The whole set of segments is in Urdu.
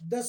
10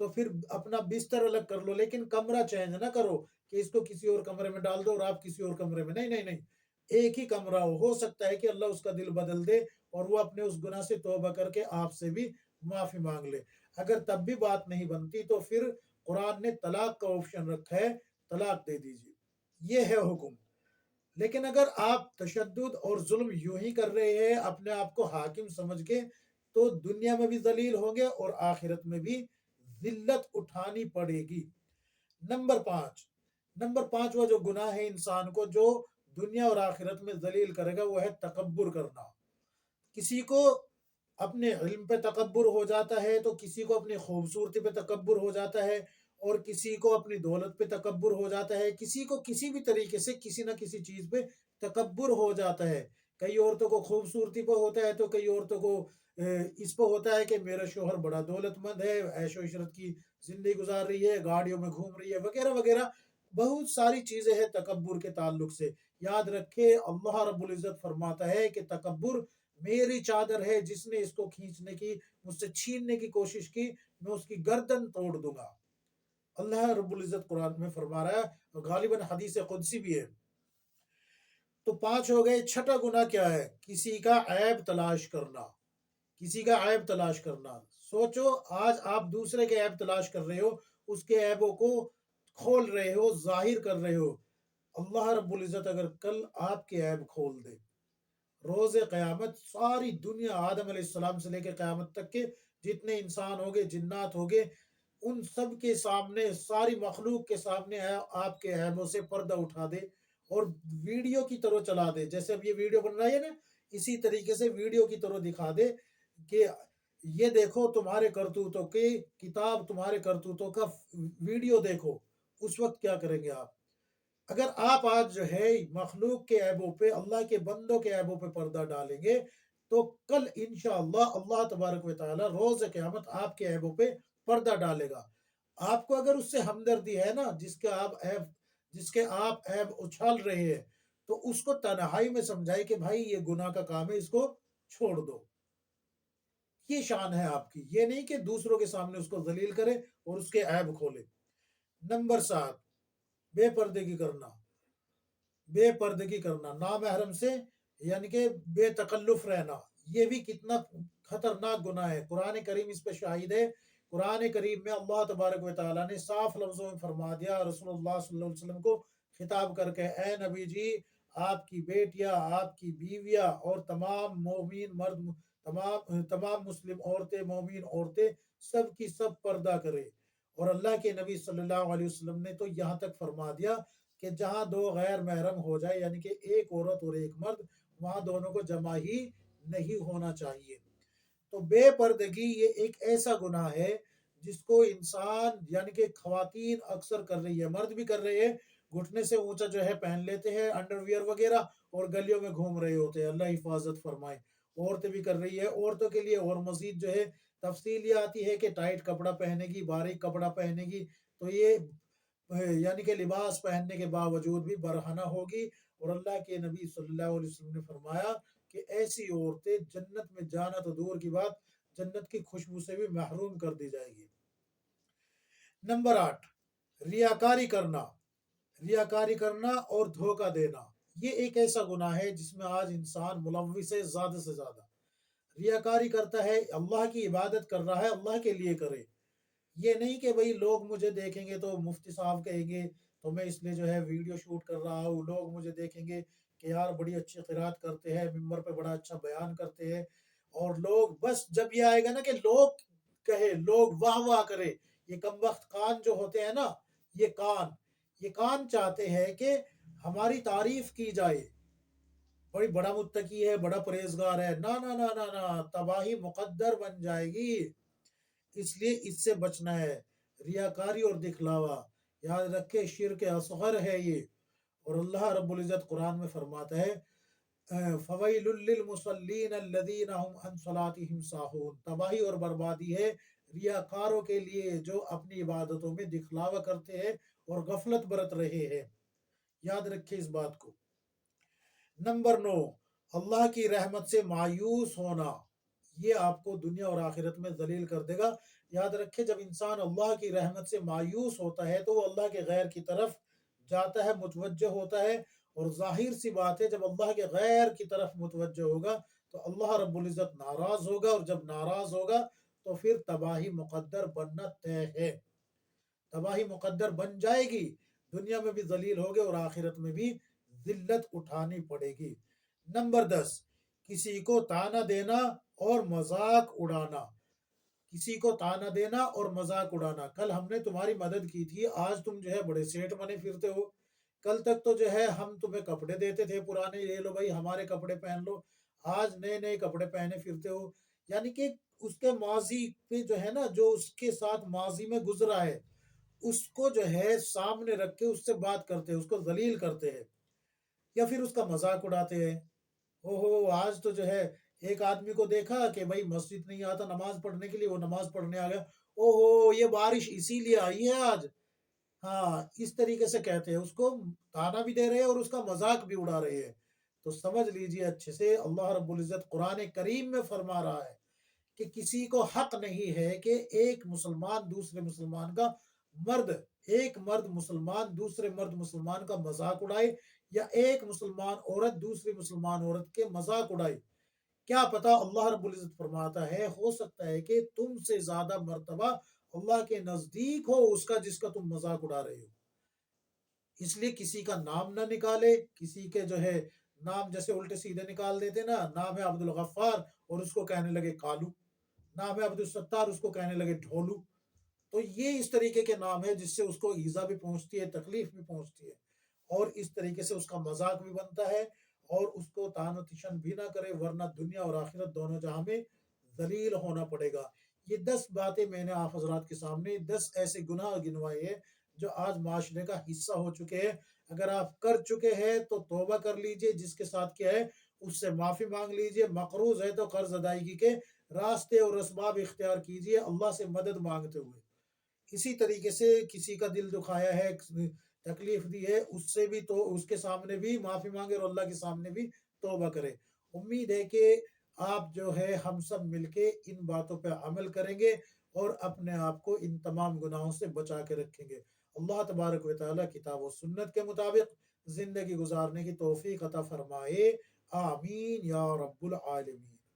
تو پھر اپنا بستر الگ کر لو، لیکن کمرہ چینج نہ کرو کہ اس کو کسی اور کمرے میں ڈال دو اور آپ کسی اور کمرے میں، نہیں نہیں نہیں، ایک ہی کمرہ ہو سکتا ہے کہ اللہ اس کا دل بدل دے اور وہ اپنے اس گناہ سے توبہ کر کے آپ سے بھی معافی مانگ لے۔ اگر تب بھی بات نہیں بنتی تو پھر قرآن نے طلاق کا آپشن رکھا ہے، طلاق دے دیجیے، یہ ہے حکم۔ لیکن اگر آپ تشدد اور ظلم یوں ہی کر رہے ہیں اپنے آپ کو حاکم سمجھ کے، تو دنیا میں بھی ذلیل ہوں گے اور آخرت میں بھی ذلت اٹھانی پڑے گی۔ نمبر پانچواں جو گناہ ہے انسان کو جو دنیا اور آخرت میں ذلیل کرے گا، وہ ہے تکبر کرنا۔ کسی کو اپنے علم پہ تکبر ہو جاتا ہے، تو کسی کو اپنی خوبصورتی پہ تکبر ہو جاتا ہے، اور کسی کو اپنی دولت پہ تکبر ہو جاتا ہے، کسی کو کسی بھی طریقے سے کسی نہ کسی چیز پہ تکبر ہو جاتا ہے۔ کئی عورتوں کو خوبصورتی پہ ہوتا ہے، تو کئی عورتوں کو اس پہ ہوتا ہے کہ میرا شوہر بڑا دولت مند ہے، عیش و عشرت کی زندگی گزار رہی ہے، گاڑیوں میں گھوم رہی ہے، وغیرہ وغیرہ، بہت ساری چیزیں ہیں تکبر کے تعلق سے۔ یاد رکھے اللہ رب العزت فرماتا ہے کہ تکبر میری چادر ہے، جس نے اس کو کھینچنے کی، مجھ سے چھیننے کی کوشش کی، میں اس کی گردن توڑ دوں گا۔ اللہ رب العزت قرآن میں فرما رہا ہے، اور غالباً حدیث قدسی بھی ہے۔ تو پانچ ہو گئے۔ چھٹا گناہ کیا ہے؟ کسی کا عیب تلاش کرنا، کسی کا عیب تلاش کرنا۔ سوچو آج آپ دوسرے کے عیب تلاش کر رہے ہو، اس کے عیبوں کو کھول رہے ہو، ظاہر کر رہے ہو۔ اللہ رب العزت اگر کل آپ کے عیب کھول دے، روز قیامت ساری دنیا، آدم علیہ السلام سے لے کے قیامت تک کے جتنے انسان ہوگے، جنات ہوگے، ان سب کے سامنے، ساری مخلوق کے سامنے آپ کے عیبوں سے پردہ اٹھا دے اور ویڈیو کی طرح چلا دے۔ جیسے اب یہ ویڈیو بن رہا ہے نا، اسی طریقے سے ویڈیو کی طرح دکھا دے کہ یہ دیکھو تمہارے کرتوتوں کی کتاب، تمہارے کرتوتوں کا ویڈیو دیکھو۔ اس وقت کیا کریں گے آپ؟ اگر آپ آج جو ہے مخلوق کے عیبوں پہ، اللہ کے بندوں کے عیبوں پہ پردہ ڈالیں گے، تو کل انشاءاللہ اللہ تبارک و تعالی روز قیامت آپ کے عیبوں پہ پردہ ڈالے گا۔ آپ کو اگر اس سے ہمدردی ہے نا، جس کے آپ عیب اچھال رہے ہیں، تو اس کو تنہائی میں سمجھائے کہ بھائی یہ گناہ کا کام ہے، اس کو چھوڑ دو۔ یہ شان ہے آپ کی، یہ نہیں کہ دوسروں کے سامنے اس کو ذلیل کرے اور اس کے عیب کھولے۔ نمبر 7، بے پردگی کرنا۔ بے پردگی کرنا، نامحرم سے یعنی کہ بے تکلف رہنا، یہ بھی کتنا خطرناک گناہ ہے۔ قرآن کریم اس پہ شاہد ہے۔ قرآن کریم میں اللہ تبارک و تعالیٰ نے صاف لفظوں میں فرما دیا، رسول اللہ صلی اللہ علیہ وسلم کو خطاب کر کے، اے نبی جی، آپ کی بیٹیاں، آپ کی بیویاں اور تمام مومین مرد، تمام مسلم عورتیں، مومین عورتیں، سب کی سب پردہ کرے۔ اور اللہ کے نبی صلی اللہ علیہ وسلم نے تو یہاں تک فرما دیا کہ جہاں دو غیر محرم ہو جائے، یعنی کہ ایک عورت اور ایک مرد، وہاں دونوں کو جمع ہی نہیں ہونا چاہیے۔ تو بے پردگی یہ ایک ایسا گناہ ہے جس کو انسان، یعنی کہ خواتین اکثر کر رہی ہے، مرد بھی کر رہے ہیں، گھٹنے سے اونچا جو ہے پہن لیتے ہیں انڈر ویئر وغیرہ اور گلیوں میں گھوم رہے ہوتے ہیں، اللہ حفاظت فرمائے۔ عورتیں بھی کر رہی ہے، عورتوں کے لیے اور مزید جو ہے تفصیل یہ آتی ہے کہ ٹائٹ کپڑا پہنے گی، باریک کپڑا پہنے گی، تو یہ یعنی کہ لباس پہننے کے باوجود بھی برہنہ ہوگی۔ اور اللہ کے نبی صلی اللہ علیہ وسلم نے فرمایا کہ ایسی عورتیں جنت میں جانا تو دور کی بات، جنت کی خوشبو سے بھی محروم کر دی جائے گی۔ نمبر 8، ریاکاری کرنا۔ ریاکاری کرنا اور دھوکہ دینا، یہ ایک ایسا گناہ ہے جس میں آج انسان ملوث ہے زیادہ سے زیادہ۔ ریاکاری کرتا ہے، اللہ کی عبادت کر رہا ہے، اللہ کے لیے کرے، یہ نہیں کہ بھئی لوگ مجھے دیکھیں گے تو مفتی صاحب کہیں گے تو میں اس لیے جو ہے ویڈیو شوٹ کر رہا ہوں، لوگ مجھے دیکھیں گے کہ یار بڑی اچھی قرات کرتے ہیں، ممبر پہ بڑا اچھا بیان کرتے ہیں، اور لوگ بس جب یہ آئے گا نا کہ لوگ کہے، لوگ واہ واہ کرے، یہ کم وقت کان جو ہوتے ہیں نا، یہ کان چاہتے ہیں کہ ہماری تعریف کی جائے، بڑی بڑا متقی ہے، بڑا پرہیزگار ہے، نہ نہ نہ نہ نہ، تباہی مقدر بن جائے گی۔ اس لیے اس سے بچنا ہے، ریاکاری اور دکھلاوا۔ یاد رکھے شرک اصغر ہے یہ، اور اللہ رب العزت قرآن میں فرماتا ہے فَوَيْلٌ لِّلْمُصَلِّينَ الَّذِينَ هُمْ عَنْ صَلَاتِهِمْ سَاهُونَ، تباہی اور بربادی ہے ریاکاروں کے لیے جو اپنی عبادتوں میں دکھلاوا کرتے ہیں اور غفلت برت رہے ہیں۔ یاد رکھے اس بات کو۔ نمبر 9، اللہ کی رحمت سے مایوس ہونا، یہ آپ کو دنیا اور آخرت میں ذلیل کر دے گا۔ یاد رکھے جب انسان اللہ کی رحمت سے مایوس ہوتا ہے تو وہ اللہ کے غیر کی طرف جاتا ہے، متوجہ ہوتا ہے، اور ظاہر سی بات ہے جب اللہ کے غیر کی طرف متوجہ ہوگا تو اللہ رب العزت ناراض ہوگا، اور جب ناراض ہوگا تو پھر تباہی مقدر بننا طے ہے، تباہی مقدر بن جائے گی، دنیا میں بھی ذلیل ہوگے اور آخرت میں بھی ذلت اٹھانی پڑے گی۔ نمبر 10، کسی کو تانا دینا اور مذاق اڑانا، کسی کو تانا دینا اور مذاق اڑانا۔ کل ہم نے تمہاری مدد کی تھی، آج تم جو ہے بڑے سیٹ بنے پھرتے ہو، کل تک تو جو ہے ہم تمہیں کپڑے دیتے تھے پرانے، یہ لو بھائی ہمارے کپڑے پہن لو، آج نئے نئے کپڑے پہنے پھرتے ہو۔ یعنی کہ اس کے ماضی پہ جو ہے نا، جو اس کے ساتھ ماضی میں گزرا ہے اس کو جو ہے سامنے رکھ کے اس سے بات کرتے ہیں، اس کو ذلیل کرتے ہیں، یا پھر اس کا مذاق اڑاتے ہیں۔ او ہو آج تو جو ہے ایک آدمی کو دیکھا کہ بھائی مسجد نہیں آتا نماز پڑھنے کے لیے، وہ نماز پڑھنے آ گیا، او ہو یہ بارش اسی لیے آئی ہے آج۔ ہاں اس طریقے سے کہتے ہیں، اس کو تانا بھی دے رہے ہیں اور اس کا مذاق بھی اڑا رہے ہیں۔ تو سمجھ لیجئے اچھے سے، اللہ رب العزت قرآن کریم میں فرما رہا ہے کہ کسی کو حق نہیں ہے کہ ایک مسلمان دوسرے مسلمان کا مرد ایک مرد مسلمان دوسرے مرد مسلمان کا مذاق اڑائے، یا ایک مسلمان عورت دوسری مسلمان عورت کے مذاق اڑائے۔ کیا پتا، اللہ رب العزت فرماتا ہے ہو سکتا ہے کہ تم سے زیادہ مرتبہ اللہ کے نزدیک ہو اس کا جس کا تم مذاق اڑا رہے ہو۔ اس لیے کسی کا نام نہ نکالے، کسی کے جو ہے نام جیسے الٹے سیدھے نکال دیتے نا، نام ہے عبد الغفار اور اس کو کہنے لگے کالو، نام ہے عبد الستار اس کو کہنے لگے ڈھولو۔ تو یہ اس طریقے کے نام ہے جس سے اس کو ایذا بھی پہنچتی ہے، تکلیف بھی پہنچتی ہے، اور اس طریقے سے اس کا مذاق بھی بنتا ہے، اور اس کو تان و تشن بھی نہ کرے، ورنہ دنیا اور آخرت دونوں جہاں میں ذلیل ہونا پڑے گا۔ یہ 10 باتیں میں نے آپ حضرات کے سامنے 10 ایسے گناہ گنوائے ہیں جو آج معاشرے کا حصہ ہو چکے ہیں۔ اگر آپ کر چکے ہیں تو توبہ کر لیجئے، جس کے ساتھ کیا ہے اس سے معافی مانگ لیجئے، مقروض ہے تو قرض ادائیگی کے راستے اور اسباب اختیار کیجئے اللہ سے مدد مانگتے ہوئے۔ اسی طریقے سے کسی کا دل دکھایا ہے، تکلیف دی ہے، اس سے بھی تو اس کے سامنے بھی معافی مانگے اور اللہ کے سامنے بھی توبہ کرے۔ امید ہے کہ آپ جو ہے ہم سب مل کے ان باتوں پہ عمل کریں گے اور اپنے آپ کو ان تمام گناہوں سے بچا کے رکھیں گے۔ اللہ تبارک و تعالی کتاب و سنت کے مطابق زندگی گزارنے کی توفیق عطا فرمائے، آمین یا رب العالمین۔